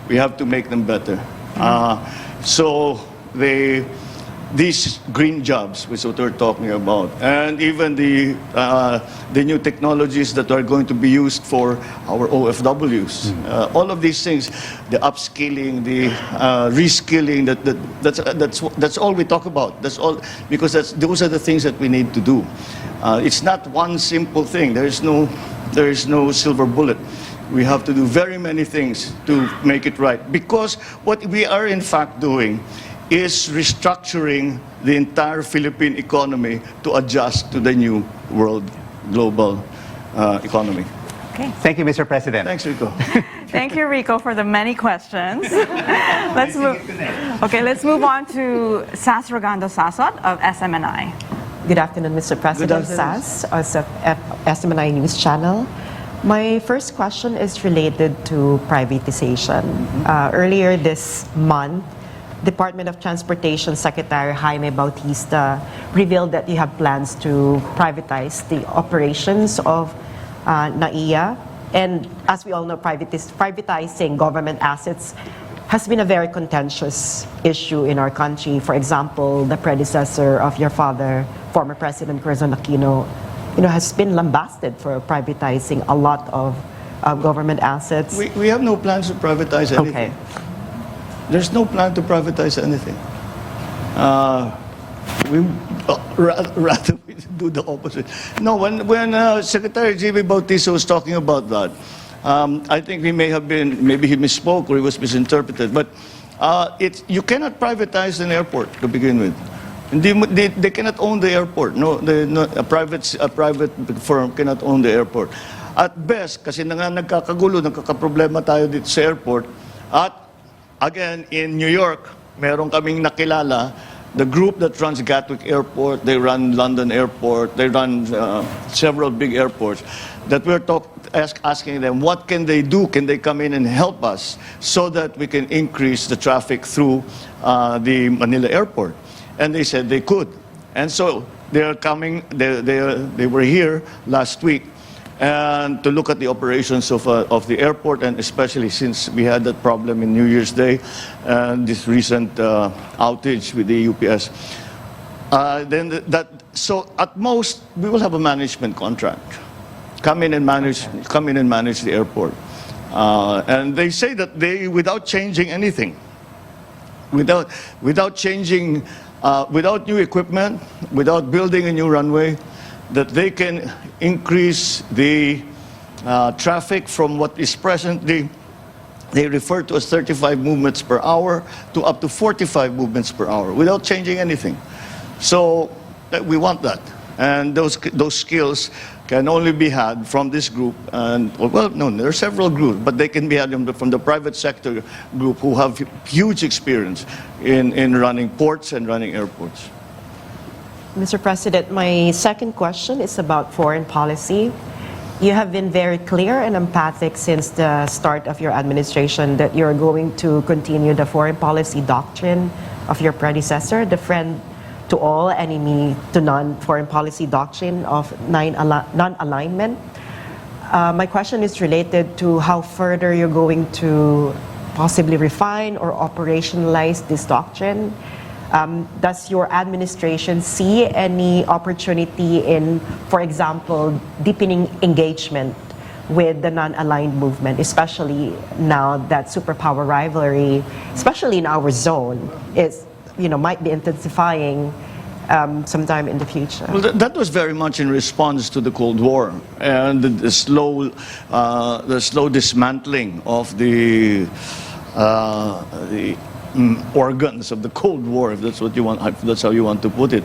We have to make them better. So these green jobs, which is what we're talking about, and even the new technologies that are going to be used for our OFWs, all of these things, the upskilling, the reskilling, that's all we talk about. That's all, because those are the things that we need to do. It's not one simple thing. There is no silver bullet. We have to do very many things to make it right. Because what we are in fact doing is restructuring the entire Philippine economy to adjust to the new world global economy. Thank you, Mr. President. Thanks, Rico. Thank you, Rico, for the many questions. Let's move on to Sas Rogando Sasot of SMNI. Good afternoon, Mr. President. Good afternoon. Sas of SMNI News Channel. My first question is related to privatization. Earlier this month, Department of Transportation Secretary Jaime Bautista revealed that you have plans to privatize the operations of NAIA. And as we all know, privatizing government assets has been a very contentious issue in our country. For example, the predecessor of your father, former President Corazon Aquino, has been lambasted for privatizing a lot of government assets. We have no plans to privatize anything. Okay. There's no plan to privatize anything. We rather we do the opposite. No, when Secretary J.B. Bautista was talking about that, I think maybe he misspoke or he was misinterpreted. But you cannot privatize an airport to begin with. They cannot own the airport. No, a private firm cannot own the airport. At best, kasi nagkakagulo, nagkakaproblema tayo dito sa airport. At again, in New York, meron kaming nakilala, the group that runs Gatwick Airport, they run London Airport, they run several big airports, that we're asking them, what can they do? Can they come in and help us so that we can increase the traffic through the Manila Airport? And they said they could. And so they're coming, they were here last week and to look at the operations of the airport, and especially since we had that problem in New Year's Day and this recent outage with the UPS. So at most, we will have a management contract. Come in and manage the airport. And they say that without changing anything, without changing, without new equipment, without building a new runway, that they can increase the traffic from what is presently, they refer to as 35 movements per hour to up to 45 movements per hour without changing anything. So we want that. And those skills can only be had from this group. And well, no, there are several groups, but they can be had from the private sector group who have huge experience in running ports and running airports. Mr. President, my second question is about foreign policy. You have been very clear and emphatic since the start of your administration that you're going to continue the foreign policy doctrine of your predecessor, the friend to all, enemy to none foreign policy doctrine of non-alignment. My question is related to how further you're going to possibly refine or operationalize this doctrine. Does your administration see any opportunity in, for example, deepening engagement with the non-aligned movement, especially now that superpower rivalry, especially in our zone, might be intensifying sometime in the future? Well, that was very much in response to the Cold War and the slow dismantling of the organs of the Cold War, if that's what you want, if that's how you want to put it,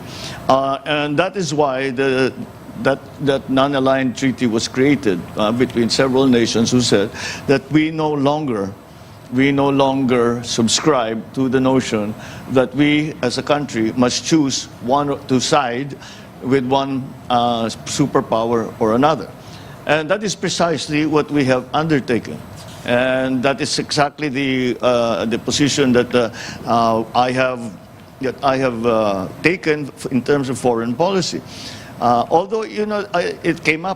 and that is why that non-aligned treaty was created between several nations who said that we no longer subscribe to the notion that we as a country must choose to side with one superpower or another, and that is precisely what we have undertaken. And that is exactly the position that I have taken in terms of foreign policy. Although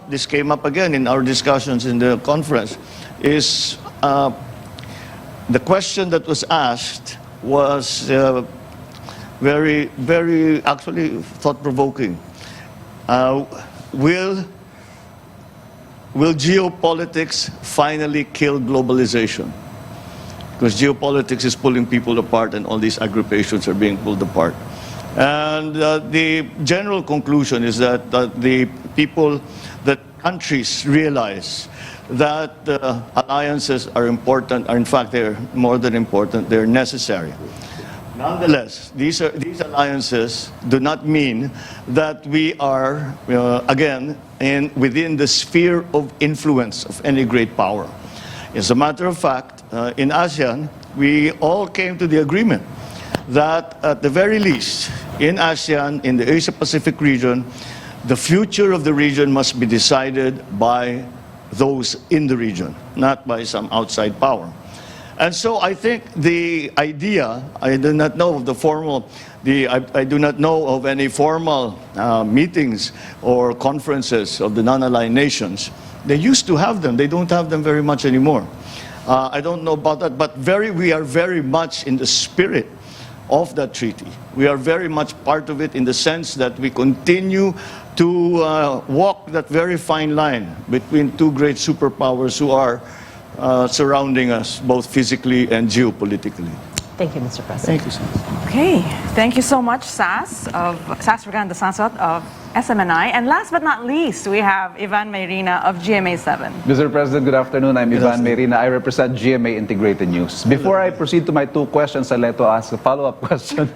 this came up again in our discussions in the conference, is the question that was asked was very, very actually thought-provoking. Will geopolitics finally kill globalization? Because geopolitics is pulling people apart and all these aggruppations are being pulled apart. And the general conclusion is that the people that countries realize that alliances are important, are in fact, they're more than important, they're necessary. Nonetheless, these alliances do not mean that we are, again, within the sphere of influence of any great power. As a matter of fact, in ASEAN, we all came to the agreement that at the very least, in ASEAN, in the Asia-Pacific region, the future of the region must be decided by those in the region, not by some outside power. And so I think the idea, I do not know of the formal, I do not know of any formal meetings or conferences of the non-aligned nations. They used to have them. They don't have them very much anymore. I don't know about that, but we are very much in the spirit of that treaty. We are very much part of it in the sense that we continue to walk that very fine line between two great superpowers who are surrounding us both physically and geopolitically. Thank you, Mr. President. Thank you, sir. Okay, thank you so much, SAS Reganda Sansot of SMNI. And last but not least, we have Ivan Mayrina of GMA7. Mr. President, good afternoon. I'm Ivan Mayrina. I represent GMA Integrated News. Before I proceed to my two questions, I'd like to ask a follow-up question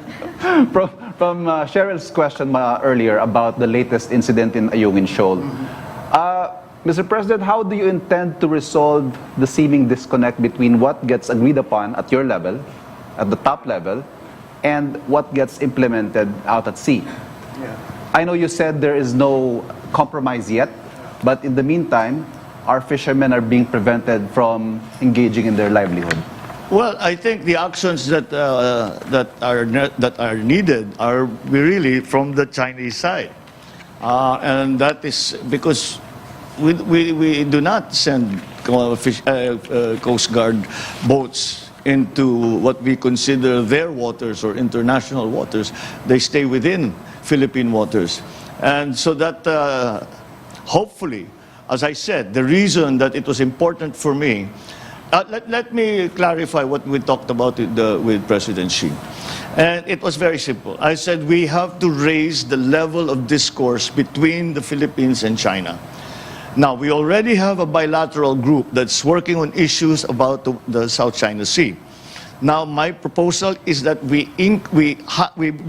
from Cheryl's question earlier about the latest incident in Ayungin shoal. Mr. President, how do you intend to resolve the seeming disconnect between what gets agreed upon at your level, at the top level, and what gets implemented out at sea? I know you said there is no compromise yet, but in the meantime, our fishermen are being prevented from engaging in their livelihood. Well, I think the actions that are needed are really from the Chinese side, and that is because we do not send Coast Guard boats into what we consider their waters or international waters. They stay within Philippine waters. And so that hopefully, as I said, the reason that it was important for me, let me clarify what we talked about with President Xi. And it was very simple. I said we have to raise the level of discourse between the Philippines and China. Now, we already have a bilateral group that's working on issues about the South China Sea. Now, my proposal is that we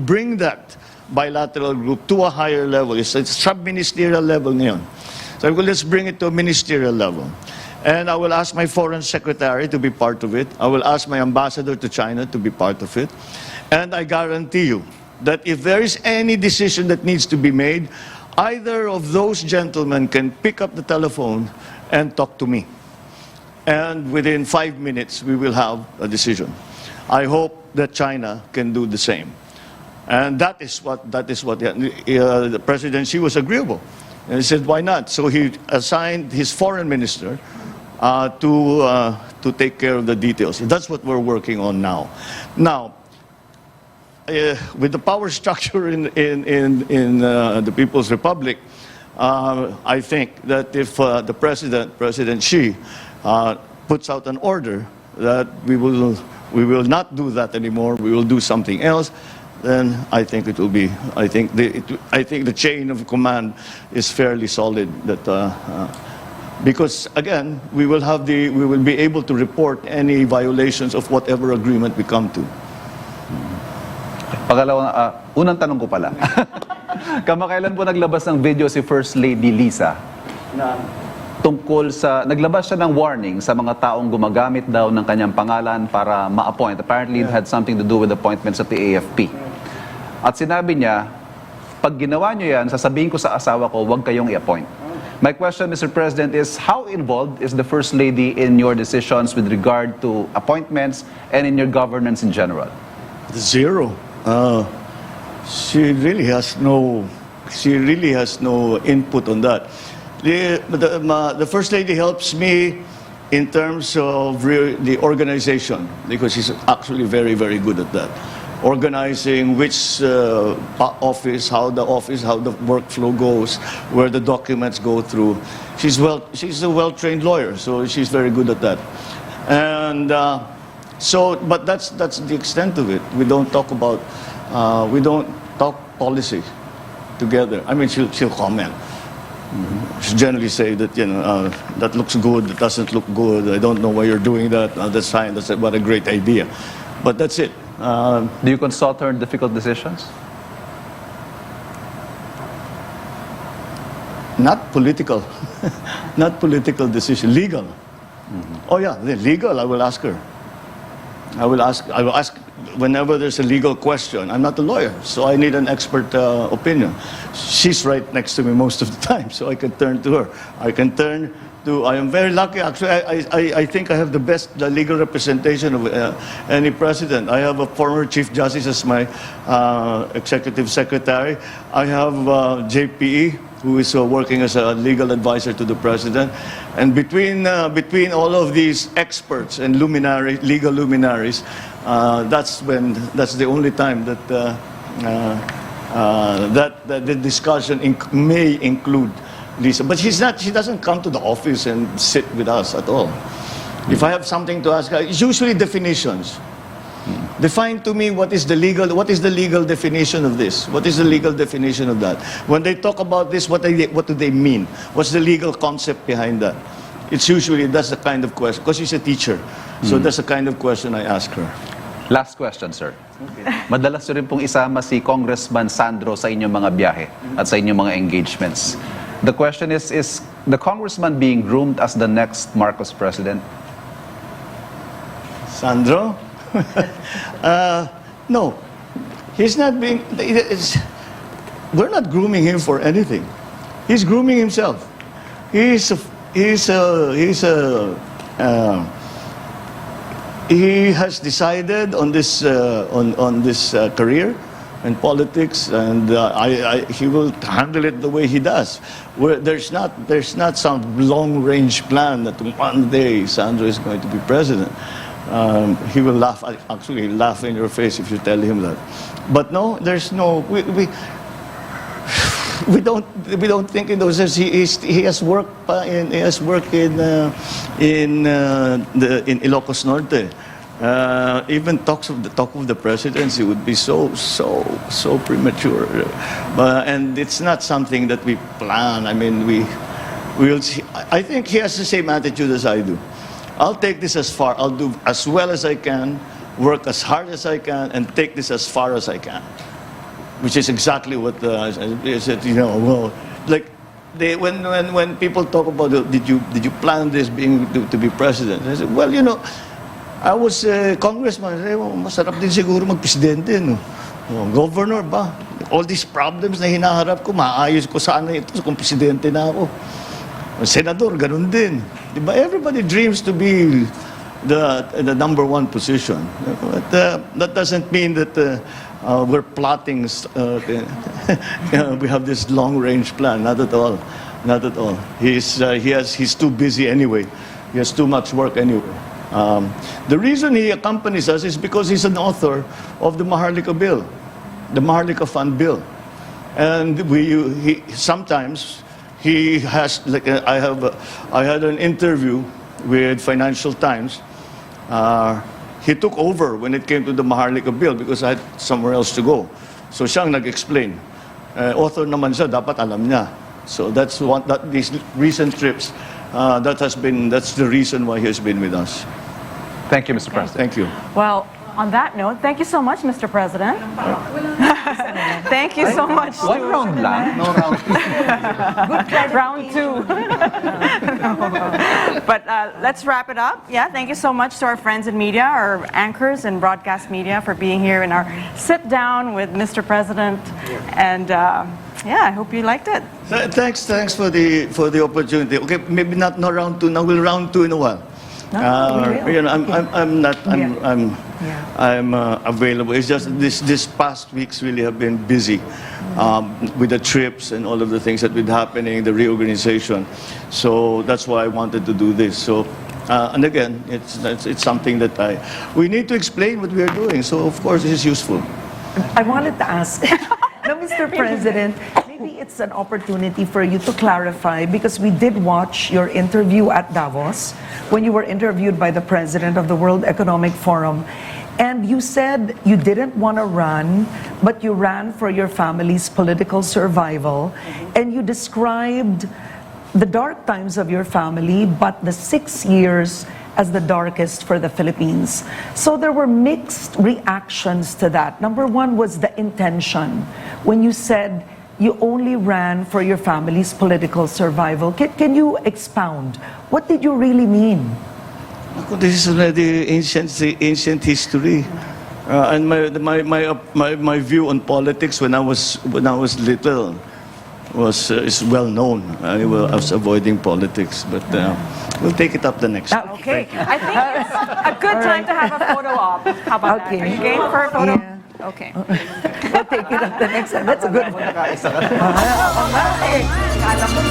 bring that bilateral group to a higher level. It's a sub-ministerial level ngayon. So let's bring it to a ministerial level. And I will ask my foreign secretary to be part of it. I will ask my ambassador to China to be part of it. And I guarantee you that if there is any decision that needs to be made, either of those gentlemen can pick up the telephone and talk to me. And within 5 minutes, we will have a decision. I hope that China can do the same. And that is what the President Xi was agreeable. And he said, why not? So he assigned his foreign minister to take care of the details. That's what we're working on now. Now, with the power structure in the People's Republic, I think that if the President Xi, puts out an order that we will not do that anymore, we will do something else, then I think it will be. I think the chain of command is fairly solid. Because again, we will be able to report any violations of whatever agreement we come to. Unang tanong ko pala. Kamakailan po naglabas ng video si First Lady Lisa tungkol sa, naglabas siya ng warning sa mga taong gumagamit daw ng kanyang pangalan para ma-appoint. Apparently, it had something to do with appointments at the AFP. At sinabi niya, pag ginawa niyo yan, sasabihin ko sa asawa ko, huwag kayong i-appoint. My question, Mr. President, is how involved is the First Lady in your decisions with regard to appointments and in your governance in general? Zero. She really has no input on that. The First Lady helps me in terms of the organization, because she's actually very, very good at that. Organizing which office, how the workflow goes, where the documents go through. She's a well-trained lawyer, so she's very good at that. And but that's the extent of it. We don't talk policy together. I mean, she'll comment. generally say that, that looks good, that doesn't look good, I don't know why you're doing that, that's fine, that's what a great idea. But that's it. Do you consult her in difficult decisions? Not political. Not political decision. Legal. Oh yeah, legal. I will ask her. I will ask whenever there's a legal question. I'm not a lawyer, so I need an expert opinion. She's right next to me most of the time, so I can turn to her. I am very lucky. Actually, I think I have the best legal representation of any president. I have a former Chief Justice as my executive secretary. I have JPE, who is working as a legal advisor to the president. And between all of these experts and legal luminaries, that's the only time that the discussion may include Lisa. But she doesn't come to the office and sit with us at all. If I have something to ask her, it's usually definitions. Define to me what is the legal definition of this? What is the legal definition of that? When they talk about this, what do they mean? What's the legal concept behind that? That's the kind of question, because she's a teacher. So that's the kind of question I ask her. Last question, sir. Madalas rin pong isama si Congressman Sandro sa inyong mga biyahe at sa inyong mga engagements. The question is the congressman being groomed as the next Marcos president? Sandro? No, he's not being. We're not grooming him for anything. He's grooming himself. He has decided on this career in politics, and he will handle it the way he does. There's not some long-range plan that one day Sandro is going to be president. He will laugh in your face if you tell him that. But no, there's no. We don't think in those sense. He has worked in Ilocos Norte. Even talk of the presidency would be so premature, and it's not something that we plan. I mean, we'll see. I think he has the same attitude as I do. I'll take this as far. I'll do as well as I can, work as hard as I can, and take this as far as I can. Which is exactly what I said. When people talk about did you plan this to be president? I said, well, I was a congressman. I said, masarap din siguro mag-presidente, no? Governor ba? All these problems na hinaharap ko, maayos ko sana ito kung presidente na ako. Senador, ganun din. Diba? Everybody dreams to be the number one position. But that doesn't mean that we're plotting. We have this long-range plan. Not at all. Not at all. He's too busy anyway. He has too much work anyway. The reason he accompanies us is because he's an author of the Maharlika bill, the Maharlika Fund bill, and sometimes. He has, I had an interview with Financial Times. He took over when it came to the Maharlika bill because I had somewhere else to go. So siyang nag-explain. Author naman siya, dapat alam niya. So these recent trips, that's the reason why he has been with us. Thank you, Mr. President. Thank you. Well, on that note, thank you so much, Mr. President. Thank you so much. One round lang. No round. Round two. But let's wrap it up. Yeah, thank you so much to our friends in media, our anchors and broadcast media for being here in our sit down with Mr. President. And I hope you liked it. Thanks for the opportunity. Okay, maybe not round two. Now we'll round two in a while. I'm available. It's just this past weeks really have been busy with the trips and all of the things that have been happening, the reorganization. So that's why I wanted to do this. So and again, it's something that we need to explain what we are doing. So of course, this is useful. I wanted to ask. No, Mr. President, maybe it's an opportunity for you to clarify, because we did watch your interview at Davos when you were interviewed by the President of the World Economic Forum. And you said you didn't want to run, but you ran for your family's political survival. And you described the dark times of your family, but the 6 years as the darkest for the Philippines. So there were mixed reactions to that. Number one was the intention. When you said you only ran for your family's political survival, can you expound? What did you really mean? This is already ancient history. And my view on politics when I was little is well known. I was avoiding politics, but we'll take it up the next time. Okay. I think it's a good time to have a photo op. How about Okay. that? Are you game for a photo? Yeah. Okay. We'll take it up the next time. That's a good one. Oo nga eh. Alam mo,